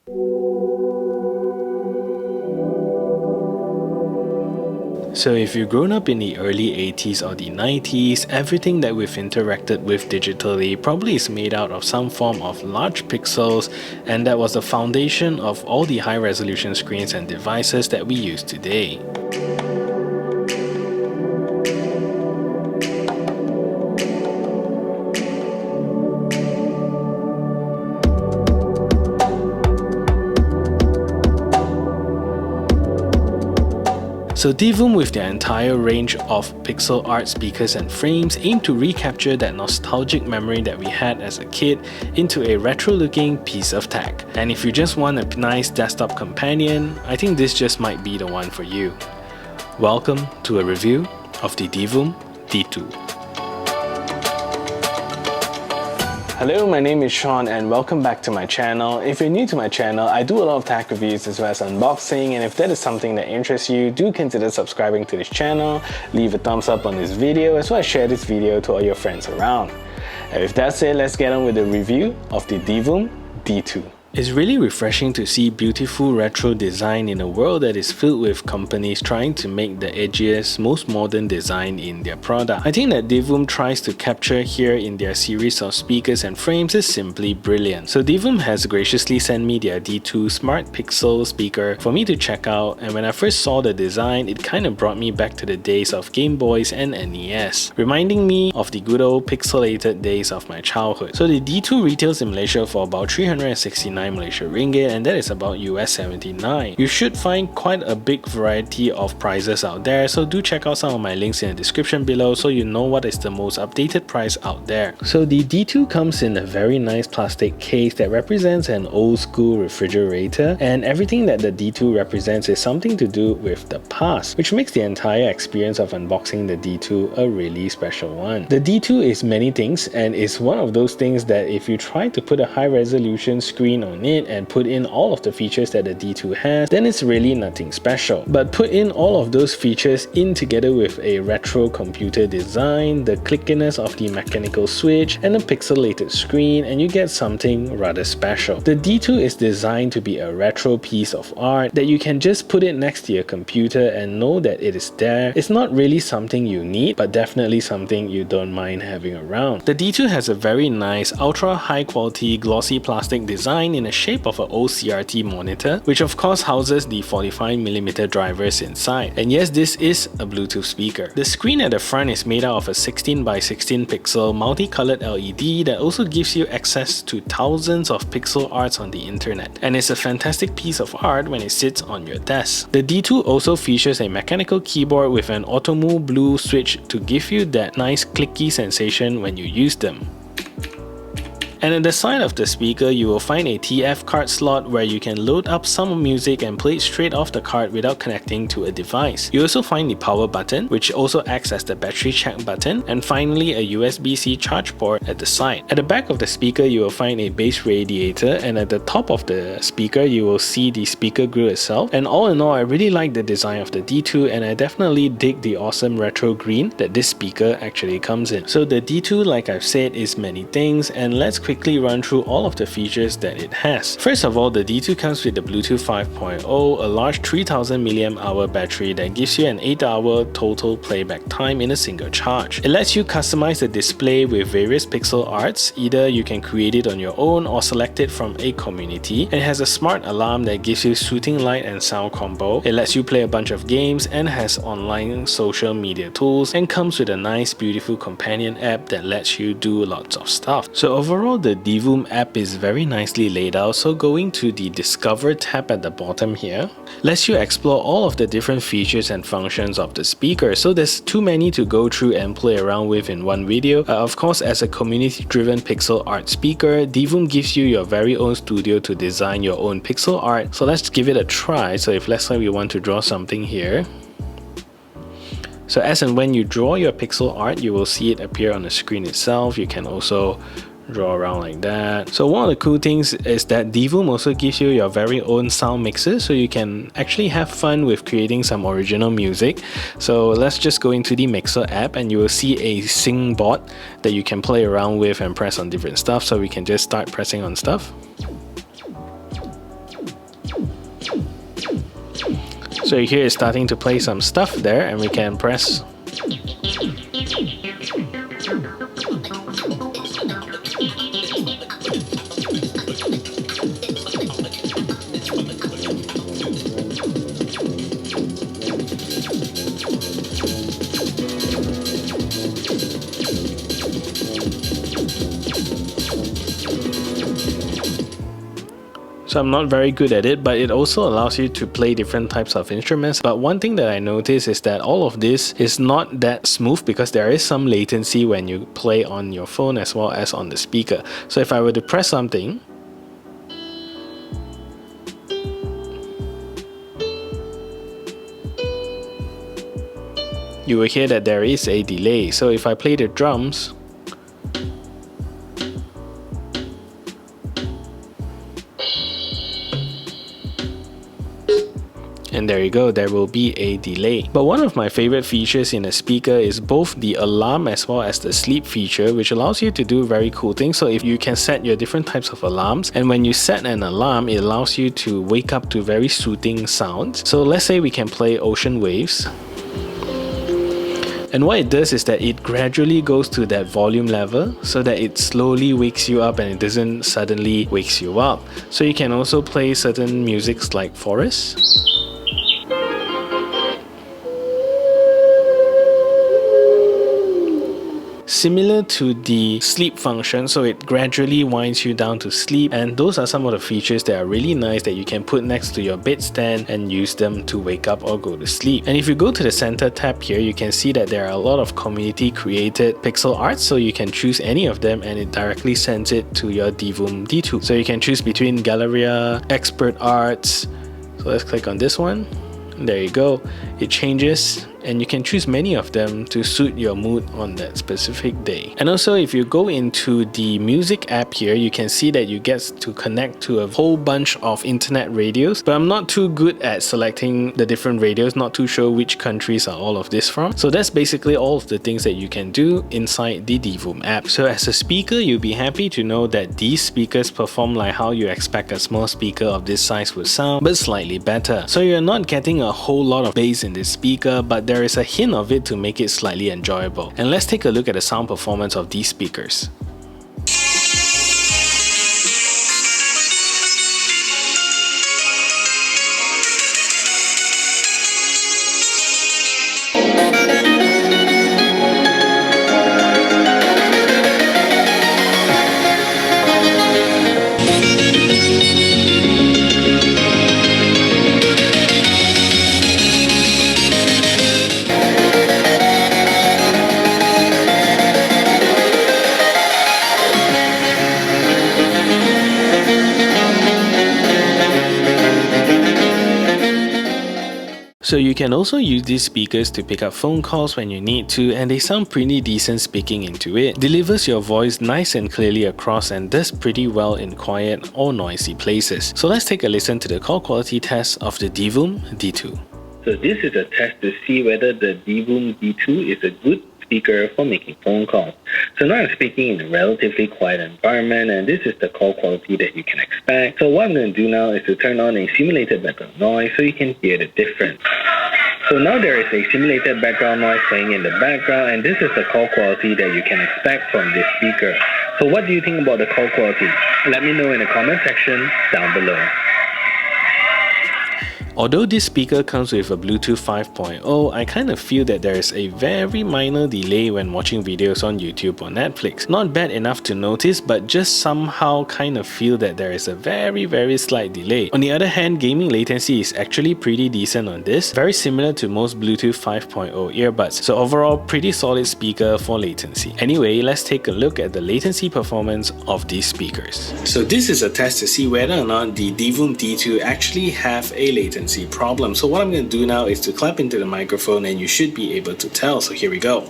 So if you've grown up in the early 80s or the 90s, everything that we've interacted with digitally probably is made out of some form of large pixels, and that was the foundation of all the high-resolution screens and devices that we use today. So Divoom, with their entire range of pixel art speakers and frames, aim to recapture that nostalgic memory that we had as a kid into a retro-looking piece of tech. And if you just want a nice desktop companion, I think this just might be the one for you. Welcome to a review of the Divoom Ditoo. Hello, my name is Sean and welcome back to my channel. If you're new to my channel, I do a lot of tech reviews as well as unboxing, and if that is something that interests you, do consider subscribing to this channel, leave a thumbs up on this video, as well as share this video to all your friends around. And with that said, let's get on with the review of the Divoom Ditoo. It's really refreshing to see beautiful retro design in a world that is filled with companies trying to make the edgiest, most modern design in their product. I think that Divoom tries to capture here in their series of speakers and frames is simply brilliant. So Divoom has graciously sent me their D2 Smart Pixel speaker for me to check out, and when I first saw the design, it kind of brought me back to the days of Game Boys and NES, reminding me of the good old pixelated days of my childhood. So the D2 retails in Malaysia for about 369 Malaysia ringgit, and that is about US 79. You should find quite a big variety of prices out there, so do check out some of my links in the description below so you know what is the most updated price out there. So the D2 comes in a very nice plastic case that represents an old school refrigerator, and everything that the D2 represents is something to do with the past, which makes the entire experience of unboxing the D2 a really special one. The D2 is many things, and is one of those things that if you try to put a high resolution screen on it and put in all of the features that the D2 has, then it's really nothing special. But put in all of those features in together with a retro computer design, the clickiness of the mechanical switch, and a pixelated screen, and you get something rather special. The D2 is designed to be a retro piece of art that you can just put it next to your computer and know that it is there. It's not really something you need, but definitely something you don't mind having around. The D2 has a very nice ultra high quality glossy plastic design in a shape of an old CRT monitor, which of course houses the 45mm drivers inside. And yes, this is a Bluetooth speaker. The screen at the front is made out of a 16x16 pixel multicolored LED that also gives you access to thousands of pixel arts on the internet, and it's a fantastic piece of art when it sits on your desk. The D2 also features a mechanical keyboard with an Automu blue switch to give you that nice clicky sensation when you use them. And at the side of the speaker, you will find a TF card slot where you can load up some music and play it straight off the card without connecting to a device. You also find the power button, which also acts as the battery check button, and finally a USB-C charge port at the side. At the back of the speaker, you will find a bass radiator, and at the top of the speaker, you will see the speaker grill itself. And all in all, I really like the design of the D2, and I definitely dig the awesome retro green that this speaker actually comes in. So the D2, like I've said, is many things, and let's quickly run through all of the features that it has. First of all, the D2 comes with the Bluetooth 5.0, a large 3000 mAh battery that gives you an 8-hour total playback time in a single charge. It lets you customize the display with various pixel arts. Either you can create it on your own or select it from a community. It has a smart alarm that gives you soothing light and sound combo. It lets you play a bunch of games and has online social media tools, and comes with a nice beautiful companion app that lets you do lots of stuff. So overall, the Divoom app is very nicely laid out, so going to the Discover tab at the bottom here lets you explore all of the different features and functions of the speaker. So there's too many to go through and play around with in one video. Of course, as a community-driven pixel art speaker, Divoom gives you your very own studio to design your own pixel art. So let's give it a try. So if let's say we want to draw something here, so as and when you draw your pixel art, you will see it appear on the screen itself. You can also draw around like that. So one of the cool things is that Divoom also gives you your very own sound mixes, so you can actually have fun with creating some original music. So let's just go into the Mixer app and you will see a sing bot that you can play around with and press on different stuff. So we can just start pressing on stuff. So here it's starting to play some stuff there, and we can press. So I'm not very good at it, but it also allows you to play different types of instruments. But one thing that I noticed is that all of this is not that smooth because there is some latency when you play on your phone as well as on the speaker. So if I were to press something, you will hear that there is a delay. So if I play the drums, and there you go, there will be a delay. But one of my favorite features in a speaker is both the alarm as well as the sleep feature, which allows you to do very cool things. So if you can set your different types of alarms, and when you set an alarm, it allows you to wake up to very soothing sounds. So let's say we can play ocean waves. And what it does is that it gradually goes to that volume level so that it slowly wakes you up and it doesn't suddenly wakes you up. So you can also play certain musics like forests. Similar to the sleep function, so it gradually winds you down to sleep, and those are some of the features that are really nice that you can put next to your bedstand and use them to wake up or go to sleep. And if you go to the center tab here, you can see that there are a lot of community created pixel art, so you can choose any of them and it directly sends it to your Divoom Ditoo. So you can choose between Galleria, Expert Arts. So let's click on this one. There you go. It changes and you can choose many of them to suit your mood on that specific day. And also if you go into the music app here, you can see that you get to connect to a whole bunch of internet radios, but I'm not too good at selecting the different radios, not too sure which countries are all of this from. So that's basically all of the things that you can do inside the Divoom app. So as a speaker, you'll be happy to know that these speakers perform like how you expect a small speaker of this size would sound, but slightly better. So you're not getting a whole lot of bass in this speaker, but there is a hint of it to make it slightly enjoyable. And let's take a look at the sound performance of these speakers. So you can also use these speakers to pick up phone calls when you need to, and they sound pretty decent speaking into it. Delivers your voice nice and clearly across and does pretty well in quiet or noisy places. So let's take a listen to the call quality test of the Divoom Ditoo. So this is a test to see whether the Divoom Ditoo is a good speaker for making phone calls. So now I'm speaking in a relatively quiet environment, and this is the call quality that you can expect. So what I'm going to do now is to turn on a simulated background noise so you can hear the difference. So now there is a simulated background noise playing in the background, and this is the call quality that you can expect from this speaker. So what do you think about the call quality? Let me know in the comment section down below. Although this speaker comes with a Bluetooth 5.0, I kind of feel that there is a very minor delay when watching videos on YouTube or Netflix. Not bad enough to notice, but just somehow kind of feel that there is a very slight delay. On the other hand, gaming latency is actually pretty decent on this, very similar to most Bluetooth 5.0 earbuds. So overall, pretty solid speaker for latency. Anyway, let's take a look at the latency performance of these speakers. So this is a test to see whether or not the Divoom Ditoo actually have a latency problem. So what I'm going to do now is to clap into the microphone and you should be able to tell. So here we go.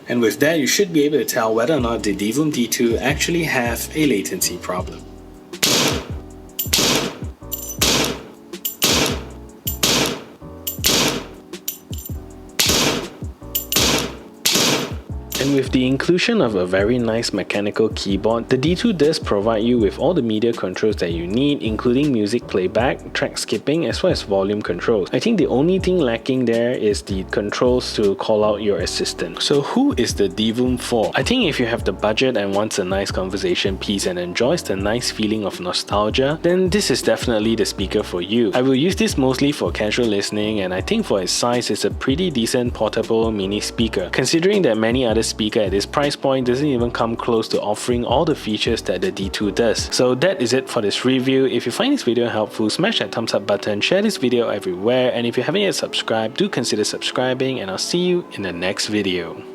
And with that, you should be able to tell whether or not the Divoom Ditoo actually have a latency problem. And with With the inclusion of a very nice mechanical keyboard, the Ditoo does provide you with all the media controls that you need, including music playback, track skipping, as well as volume controls. I think the only thing lacking there is the controls to call out your assistant. So who is the Divoom for? I think if you have the budget and wants a nice conversation piece and enjoys the nice feeling of nostalgia, then this is definitely the speaker for you. I will use this mostly for casual listening, and I think for its size it's a pretty decent portable mini speaker, considering that many other speakers at this price point doesn't even come close to offering all the features that the Ditoo does. So that is it for this review. If you find this video helpful, smash that thumbs up button, share this video everywhere, and if you haven't yet subscribed, do consider subscribing, and I'll see you in the next video.